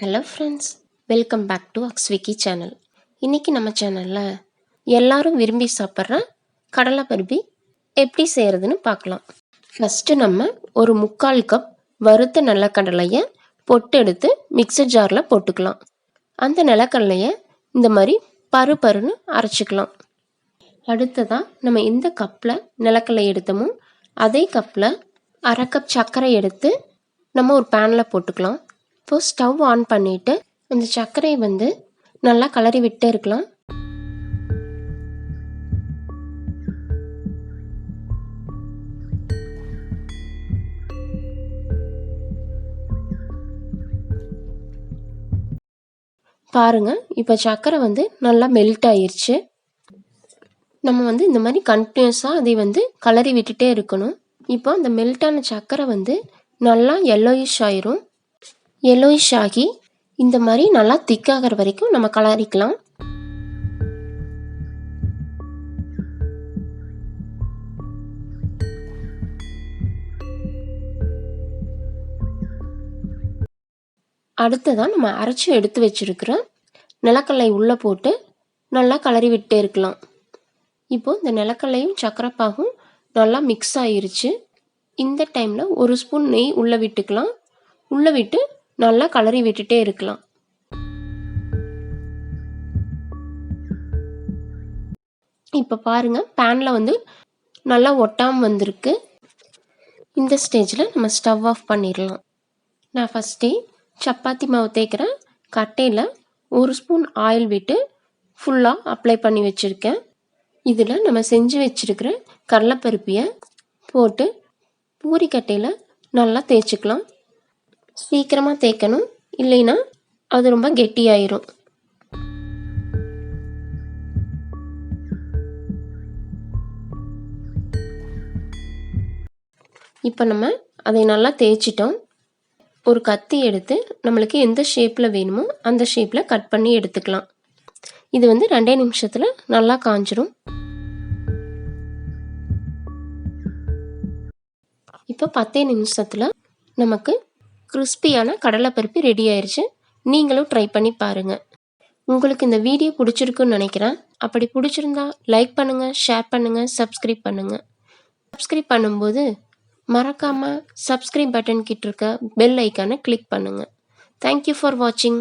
Hello friends, welcome back to AkshWiki channel. இன்றைக்கி நம்ம சேனலில் எல்லாரும் விரும்பி சாப்பிட்ற கடலை பருப்பி எப்படி செய்கிறதுன்னு பார்க்கலாம். ஃபஸ்ட்டு நம்ம ஒரு 3/4 கப் வறுத்த நிலக்கடலையை பொட்டு எடுத்து மிக்சர் ஜாரில் போட்டுக்கலாம். அந்த நிலக்கடலையை இந்த மாதிரி பருன்னு அரைச்சிக்கலாம். அடுத்ததாக நம்ம எந்த கப்பில் நிலக்கடலை எடுத்தோமோ அதே கப்பில் 1/2 கப் சர்க்கரை எடுத்து நம்ம ஒரு பேனில் போட்டுக்கலாம். இப்போது ஸ்டவ் ஆன் பண்ணிவிட்டு அந்த சர்க்கரையை நல்லா கிளறி விட்டே இருக்கலாம். பாருங்க, இப்போ சர்க்கரை நல்லா மெல்ட் ஆயிருச்சு. நம்ம இந்த மாதிரி கண்டினியூஸாக அதை கிளறி விட்டுட்டே இருக்கணும். இப்போ அந்த மெல்ட்டான சர்க்கரை நல்லா எல்லோயிஷ் ஆயிரும். எல்லோயிஷ் ஆகி இந்த மாதிரி நல்லா திக்காகிற வரைக்கும் நம்ம கிளறிக்கலாம். அடுத்ததான் நம்ம அரைச்சி எடுத்து வச்சிருக்கிற நிலக்கடலை உள்ளே போட்டு நல்லா கிளறி விட்டே இருக்கலாம். இப்போது இந்த நிலக்கடலையும் சர்க்கரைப்பாகும் நல்லா மிக்ஸ் ஆயிருச்சு. இந்த டைமில் 1 ஸ்பூன் நெய் உள்ளே விட்டுக்கலாம். உள்ளே விட்டு நல்லா கிளறி விட்டுட்டே இருக்கலாம். இப்போ பாருங்க, பேனில் நல்லா ஒட்டாமல் வந்திருக்கு. இந்த ஸ்டேஜில் நம்ம ஸ்டவ் ஆஃப் பண்ணிடலாம். நான் ஃபஸ்ட்டே சப்பாத்தி மாவு தேய்க்கிற கட்டையில் 1 ஸ்பூன் ஆயில் விட்டு ஃபுல்லாக அப்ளை பண்ணி வச்சுருக்கேன். இதில் நம்ம செஞ்சு வச்சுருக்கிற கடலைப்பருப்பியை போட்டு பூரிக்கட்டையில் நல்லா தேய்ச்சிக்கலாம். சீக்கிரமாக தேய்க்கணும், இல்லைன்னா அது ரொம்ப கெட்டியாயிரும். இப்போ நம்ம அதை நல்லா தேய்ச்சிட்டோம். ஒரு கத்தி எடுத்து நம்மளுக்கு எந்த ஷேப்பில் வேணுமோ அந்த ஷேப்பில் கட் பண்ணி எடுத்துக்கலாம். இது 2 நிமிஷத்தில் நல்லா காஞ்சிரும். இப்போ 10 நிமிஷத்தில் நமக்கு கிறிஸ்பியான கடலைப்பருப்பு ரெடி ஆயிடுச்சு. நீங்களும் ட்ரை பண்ணி பாருங்கள். உங்களுக்கு இந்த வீடியோ பிடிச்சிருக்குன்னு நினைக்கிறேன். அப்படி பிடிச்சிருந்தா லைக் பண்ணுங்கள், ஷேர் பண்ணுங்கள், சப்ஸ்கிரைப் பண்ணுங்கள். சப்ஸ்கிரைப் பண்ணும்போது மறக்காமல் சப்ஸ்கிரைப் பட்டன் கிட்ட இருக்க பெல் ஐக்கானை கிளிக் பண்ணுங்கள். தேங்க்யூ ஃபார் வாட்சிங்.